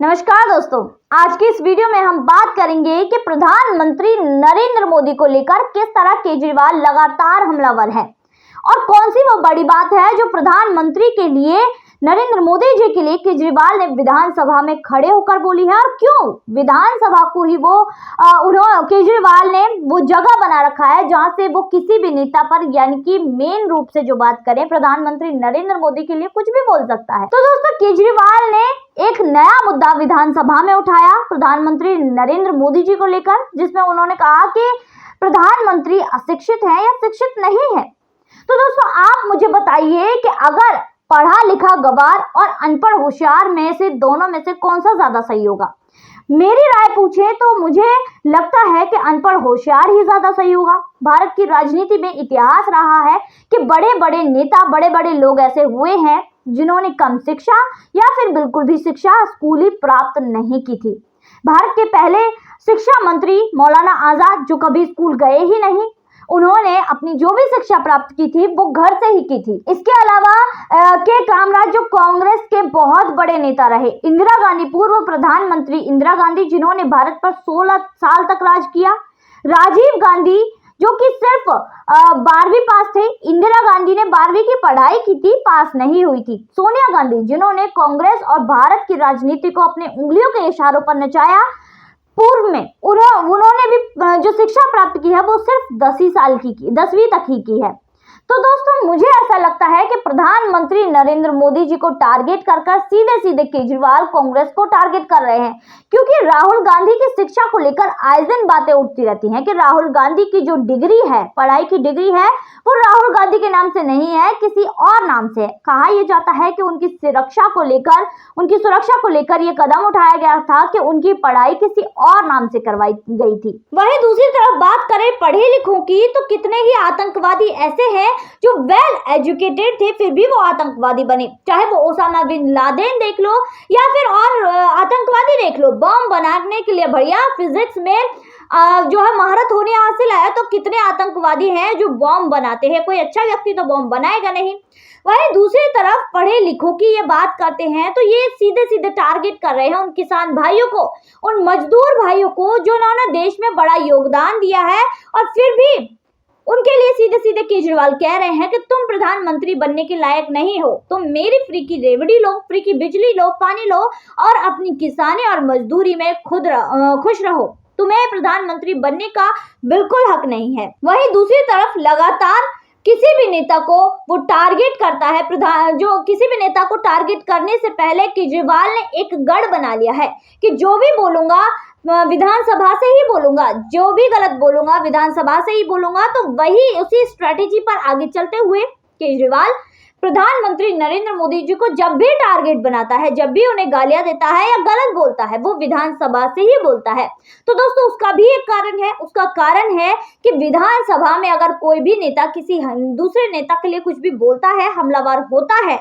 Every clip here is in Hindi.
नमस्कार दोस्तों, आज की इस वीडियो में हम बात करेंगे कि प्रधानमंत्री नरेंद्र मोदी को लेकर किस तरह केजरीवाल लगातार हमलावर है और कौन सी वो बड़ी बात है जो प्रधानमंत्री के लिए, नरेंद्र मोदी जी के लिए केजरीवाल ने विधानसभा में खड़े होकर बोली है और क्यों विधानसभा को ही केजरीवाल ने वो जगह बना रखा है जहां से वो किसी भी नेता पर, यानी कि मेन रूप से जो बात करें प्रधानमंत्री नरेंद्र मोदी के लिए, कुछ भी बोल सकता है। तो दोस्तों, केजरीवाल ने एक नया मुद्दा विधानसभा में उठाया प्रधानमंत्री नरेंद्र मोदी जी को लेकर, जिसमें उन्होंने कहा कि प्रधानमंत्री अशिक्षित है या शिक्षित नहीं है। तो दोस्तों, आप मुझे बताइए कि अगर पढ़ा लिखा गवार और अनपढ़ होशियार में से दोनों में से कौन सा ज्यादा सही होगा? मेरी राय पूछे तो मुझे लगता है कि अनपढ़ होशियार ही ज्यादा सही होगा। भारत की राजनीति में इतिहास रहा है कि बड़े बड़े नेता, बड़े बड़े लोग ऐसे हुए हैं जिन्होंने कम शिक्षा या फिर बिल्कुल भी शिक्षा स्कूली प्राप्त नहीं की थी। भारत के पहले शिक्षा मंत्री मौलाना आजाद, जो कभी स्कूल गए ही नहीं, उन्होंने अपनी जो भी शिक्षा प्राप्त की थी वो घर से ही की थी। इसके अलावा के कामराज, जो कांग्रेस के बहुत बड़े नेता रहे, इंदिरा गांधी, पूर्व प्रधानमंत्री इंदिरा गांधी, जिन्होंने भारत पर 16 साल तक राज किया, राजीव गांधी, जो कि सिर्फ 12वीं पास थे, इंदिरा गांधी ने 12वीं की पढ़ाई की थी, पास नहीं हुई थी, सोनिया गांधी, जिन्होंने कांग्रेस और भारत की राजनीति को अपने उंगलियों के इशारों पर नचाया, पूर्व में उन्होंने भी जो शिक्षा प्राप्त की है वो सिर्फ 10वीं तक ही की है। तो दोस्तों, मुझे ऐसा लगता है कि प्रधानमंत्री नरेंद्र मोदी जी को टारगेट कर सीधे सीधे केजरीवाल कांग्रेस को टारगेट कर रहे हैं, क्योंकि राहुल गांधी की शिक्षा को लेकर आए दिन बातें उठती रहती हैं कि राहुल गांधी की जो डिग्री है, पढ़ाई की डिग्री है, वो राहुल गांधी के नाम से नहीं है, किसी और नाम से है। कहा यह जाता है कि उनकी सुरक्षा को लेकर ये कदम उठाया गया था कि उनकी पढ़ाई किसी और नाम से करवाई गई थी। वहीं दूसरी तरफ बात करें पढ़े लिखों की, तो कितने ही आतंकवादी ऐसे हैं जो वेल एजुकेटेड थे फिर भी वो आतंकवादी बने। चाहे वो ओसामा बिन लादेन देख लो या फिर और आतंकवादी देख लो, बम बनाने के लिए बढ़िया फिजिक्स में जो है महारत होने हासिल है, तो कितने आतंकवादी हैं जो बम बनाते हैं। कोई अच्छा व्यक्ति तो बम बनाएगा नहीं। वहीं दूसरी तरफ पढ़े लिखों की ये बात करते हैं तो ये सीधे सीधे टारगेट कर रहे हैं उन किसान भाइयों को, उन मजदूर भाइयों को, जो उन्होंने देश में बड़ा योगदान दिया है, और फिर भी उनके लिए सीधे सीधे केजरीवाल कह रहे हैं कि तुम प्रधानमंत्री बनने के लायक नहीं हो, तुम मेरी फ्री की रेवड़ी लो, फ्री की बिजली लो, पानी लो और अपनी किसानी और मजदूरी में खुश रहो, तुम्हें प्रधानमंत्री बनने का बिल्कुल हक नहीं है। वहीं दूसरी तरफ लगातार किसी भी नेता को वो टारगेट करता है, किसी भी नेता को टारगेट करने से पहले केजरीवाल ने एक गढ़ बना लिया है कि जो भी बोलूंगा विधानसभा से ही बोलूंगा, जो भी गलत बोलूंगा विधानसभा से ही बोलूंगा। तो वही उसी स्ट्रेटेजी पर आगे चलते हुए केजरीवाल प्रधानमंत्री नरेंद्र मोदी जी को जब भी टारगेट बनाता है, जब भी उन्हें गालियां देता है या गलत बोलता है, वो विधानसभा से ही बोलता है। तो दोस्तों, उसका भी एक कारण है। उसका कारण है कि विधानसभा में अगर कोई भी नेता किसी दूसरे नेता के लिए कुछ भी बोलता है, हमलावर होता है,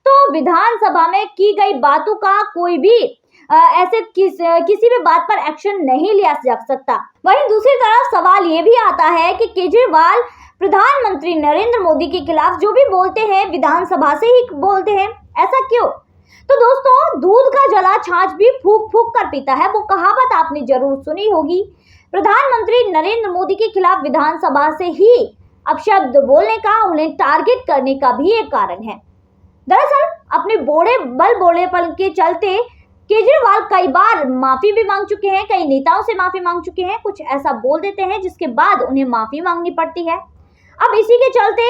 तो विधानसभा में की गई बातों का कोई भी ऐसे किसी भी बात पर एक्शन नहीं लिया जा सकता। वहीं दूसरी तरफ सवाल ये भी आता है कि केजरीवाल प्रधानमंत्री नरेंद्र मोदी के खिलाफ जो भी बोलते हैं विधानसभा से ही बोलते हैं, ऐसा क्यों? तो दोस्तों, दूध का जला छाछ भी फूंक फूंक कर पीता है, वो कहावत आपने जरूर सुनी होगी। प्रधानमंत्री नरेंद्र मोदी के खिलाफ विधानसभा से ही अपशब्द बोलने का, उन्हें टारगेट करने का भी एक कारण है। दरअसल अपने बोलेपन के चलते केजरीवाल कई बार माफी भी मांग चुके हैं, कई नेताओं से माफी मांग चुके हैं, कुछ ऐसा बोल देते हैं जिसके बाद उन्हें माफी मांगनी पड़ती है। अब इसी के चलते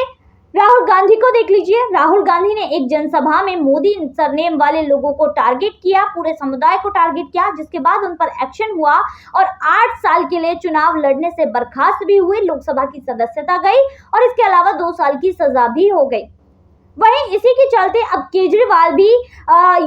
राहुल गांधी को देख लीजिए। राहुल गांधी ने एक जनसभा में मोदी सरनेम वाले लोगों को टारगेट किया, पूरे समुदाय को टारगेट किया, जिसके बाद उन पर एक्शन हुआ और 8 साल के लिए चुनाव लड़ने से बर्खास्त भी हुए, लोकसभा की सदस्यता गई और इसके अलावा 2 साल की सजा भी हो गई। वहीं इसी के चलते अब केजरीवाल भी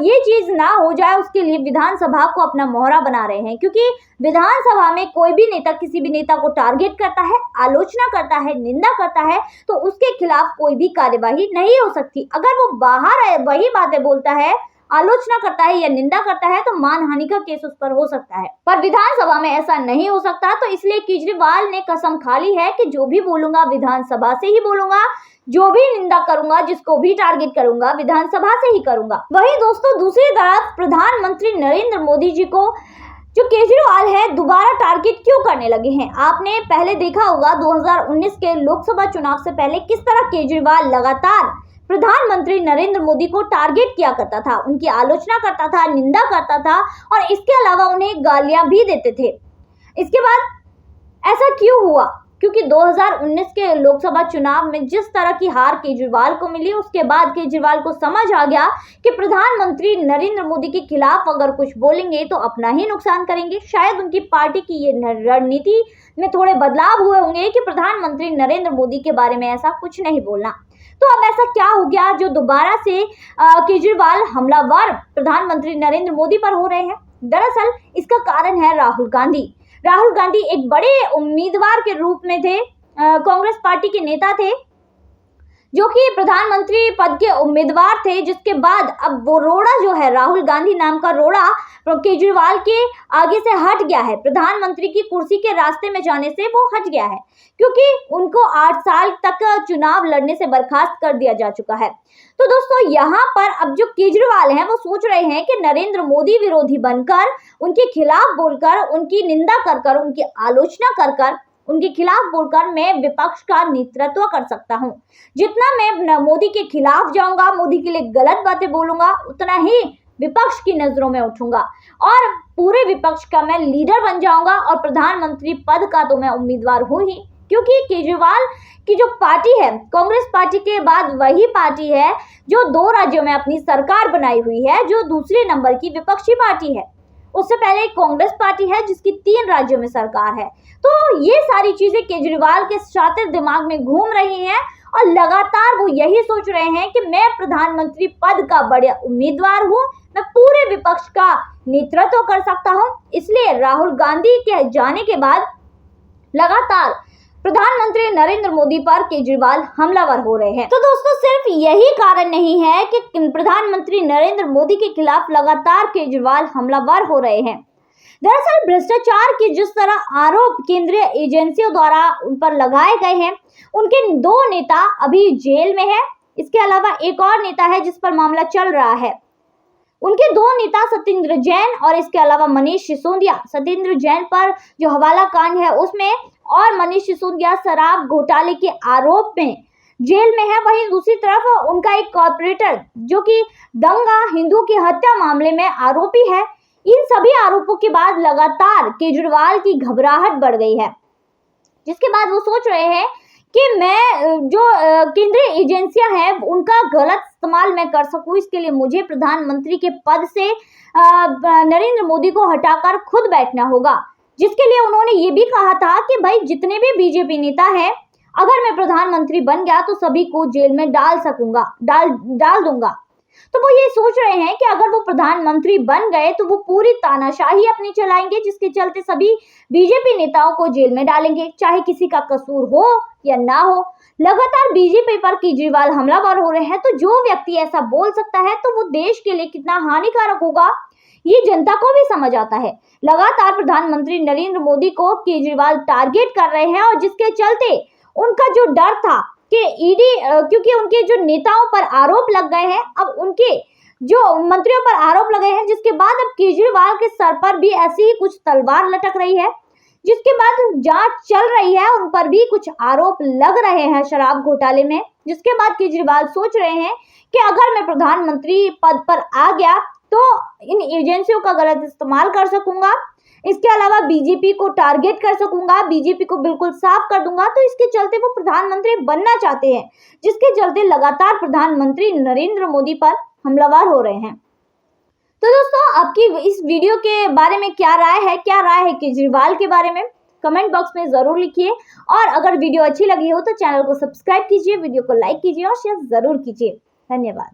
ये चीज ना हो जाए उसके लिए विधानसभा को अपना मोहरा बना रहे हैं, क्योंकि विधानसभा में कोई भी नेता किसी भी नेता को टारगेट करता है, आलोचना करता है, निंदा करता है, तो उसके खिलाफ कोई भी कार्यवाही नहीं हो सकती। अगर वो बाहर वही बातें बोलता है, आलोचना करता है या निंदा करता है तो मानहानि का केस उस पर हो सकता है, पर विधानसभा में ऐसा नहीं हो सकता। तो इसलिए केजरीवाल ने कसम खा ली है कि जो भी बोलूंगा विधानसभा से ही बोलूंगा, जो भी निंदा करूंगा, जिसको भी टारगेट करूंगा विधानसभा से ही करूंगा। वहीं दोस्तों दूसरी तरफ प्रधानमंत्री नरेंद्र मोदी जी को जो केजरीवाल है दोबारा टारगेट क्यों करने लगे हैं। आपने पहले देखा होगा 2019 के लोकसभा चुनाव से पहले किस तरह केजरीवाल लगातार प्रधानमंत्री नरेंद्र मोदी को टारगेट किया करता था, उनकी आलोचना करता था, निंदा करता था और इसके अलावा उन्हें गालियां भी देते थे। इसके बाद ऐसा क्यों हुआ? क्योंकि 2019 के लोकसभा चुनाव में जिस तरह की हार केजरीवाल को मिली, उसके बाद केजरीवाल को समझ आ गया कि प्रधानमंत्री नरेंद्र मोदी के खिलाफ अगर कुछ बोलेंगे तो अपना ही नुकसान करेंगे। शायद उनकी पार्टी की ये रणनीति में थोड़े बदलाव हुए होंगे कि प्रधानमंत्री नरेंद्र मोदी के बारे में ऐसा कुछ नहीं बोलना। तो अब ऐसा क्या हो गया जो दोबारा से केजरीवाल हमलावर प्रधानमंत्री नरेंद्र मोदी पर हो रहे हैं? दरअसल इसका कारण है राहुल गांधी। राहुल गांधी एक बड़े उम्मीदवार के रूप में थे, कांग्रेस पार्टी के नेता थे जो कि प्रधानमंत्री पद के उम्मीदवार थे, जिसके बाद अब वो रोड़ा जो है, राहुल गांधी नाम का रोड़ा केजरीवाल के आगे से हट गया है। प्रधानमंत्री की कुर्सी के रास्ते में जाने से वो हट गया है क्योंकि उनको 8 साल तक चुनाव लड़ने से बर्खास्त कर दिया जा चुका है। तो दोस्तों यहाँ पर अब जो केजरीवाल हैं वो सोच रहे हैं कि नरेंद्र मोदी विरोधी बनकर, उनके खिलाफ बोलकर, उनकी निंदा कर कर, उनकी आलोचना कर कर, उनके खिलाफ बोलकर मैं विपक्ष का नेतृत्व कर सकता हूं। जितना मैं मोदी के खिलाफ जाऊंगा, मोदी के लिए गलत बातें बोलूंगा, उतना ही विपक्ष की नजरों में उठूंगा और पूरे विपक्ष का मैं लीडर बन जाऊंगा और प्रधानमंत्री पद का तो मैं उम्मीदवार हूं ही। क्योंकि केजरीवाल की जो पार्टी है, कांग्रेस पार्टी के बाद वही पार्टी है जो 2 राज्यों में अपनी सरकार बनाई हुई है, जो दूसरे नंबर की विपक्षी पार्टी है। उससे पहले कांग्रेस पार्टी है जिसकी 3 राज्यों में सरकार है। तो ये सारी चीजें केजरीवाल के शातिर दिमाग में घूम रही हैं और लगातार वो यही सोच रहे हैं कि मैं प्रधानमंत्री पद का बड़ा उम्मीदवार हूं, मैं पूरे विपक्ष का नेतृत्व कर सकता हूं। इसलिए राहुल गांधी के जाने के बाद लगातार प्रधानमंत्री नरेंद्र मोदी पर केजरीवाल हमलावर हो रहे हैं। तो दोस्तों सिर्फ यही कारण नहीं है कि प्रधानमंत्री नरेंद्र मोदी के खिलाफ लगातार केजरीवाल हमलावर हो रहे हैं। दरअसल भ्रष्टाचार के जिस तरह आरोप केंद्रीय एजेंसियों द्वारा उन पर लगाए गए हैं, उनके 2 नेता अभी जेल में है। इसके अलावा एक और नेता है जिस पर मामला चल रहा है। उनके 2 नेता सत्येंद्र जैन और इसके अलावा मनीष सिसोदिया, सत्येंद्र जैन पर जो हवाला कांड है उसमें और मनीष सिसोदिया शराब घोटाले के आरोप में जेल में है। वहीं दूसरी तरफ उनका एक कॉर्पोरेटर जो कि दंगा हिंदू की हत्या मामले में आरोपी है। इन सभी आरोपों के बाद लगातार केजरीवाल की घबराहट बढ़ गई है, जिसके बाद वो सोच रहे हैं कि मैं जो केंद्रीय एजेंसियां हैं उनका गलत इस्तेमाल मैं कर सकूं, इसके लिए मुझे प्रधानमंत्री के पद से नरेंद्र मोदी को हटाकर खुद बैठना होगा। जिसके लिए उन्होंने ये भी कहा था कि भाई जितने भी बीजेपी नेता हैं, अगर मैं प्रधानमंत्री बन गया तो सभी को जेल में डाल दूंगा। तो वो ये सोच रहे हैं कि अगर वो प्रधानमंत्री बन गए तो वो पूरी तानाशाही अपनी चलाएंगे, जिसके चलते सभी बीजेपी नेताओं को जेल में डालेंगे, चाहे किसी का कसूर हो या ना हो। लगातार बीजेपी पर केजरीवाल हमलावर हो रहे हैं। तो जो व्यक्ति ऐसा बोल सकता है तो वो देश के लिए कितना हानिकारक होगा ये जनता को भी समझ आता है। लगातार प्रधानमंत्री नरेंद्र मोदी को केजरीवाल टारगेट कर रहे हैं और जिसके चलते उनका जो डर था कि ईडी, क्योंकि उनके जो नेताओं पर आरोप लग गए हैं, अब उनके जो मंत्रियों पर आरोप लगे हैं, जिसके बाद अब केजरीवाल के सर पर भी ऐसी ही कुछ तलवार लटक रही है, जिसके बाद जांच चल रही है, उन पर भी कुछ आरोप लग रहे हैं शराब घोटाले में। जिसके बाद केजरीवाल सोच रहे हैं कि अगर मैं प्रधानमंत्री पद पर आ गया तो इन एजेंसियों का गलत इस्तेमाल कर सकूंगा, इसके अलावा बीजेपी को टारगेट कर सकूंगा, बीजेपी को बिल्कुल साफ कर दूंगा। तो इसके चलते वो प्रधानमंत्री बनना चाहते हैं, जिसके चलते लगातार प्रधानमंत्री नरेंद्र मोदी पर हमलावर हो रहे हैं। तो दोस्तों आपकी इस वीडियो के बारे में क्या राय है केजरीवाल के बारे में? कमेंट बॉक्स में जरूर लिखिए और अगर वीडियो अच्छी लगी हो तो चैनल को सब्सक्राइब कीजिए, वीडियो को लाइक कीजिए और शेयर जरूर कीजिए। धन्यवाद।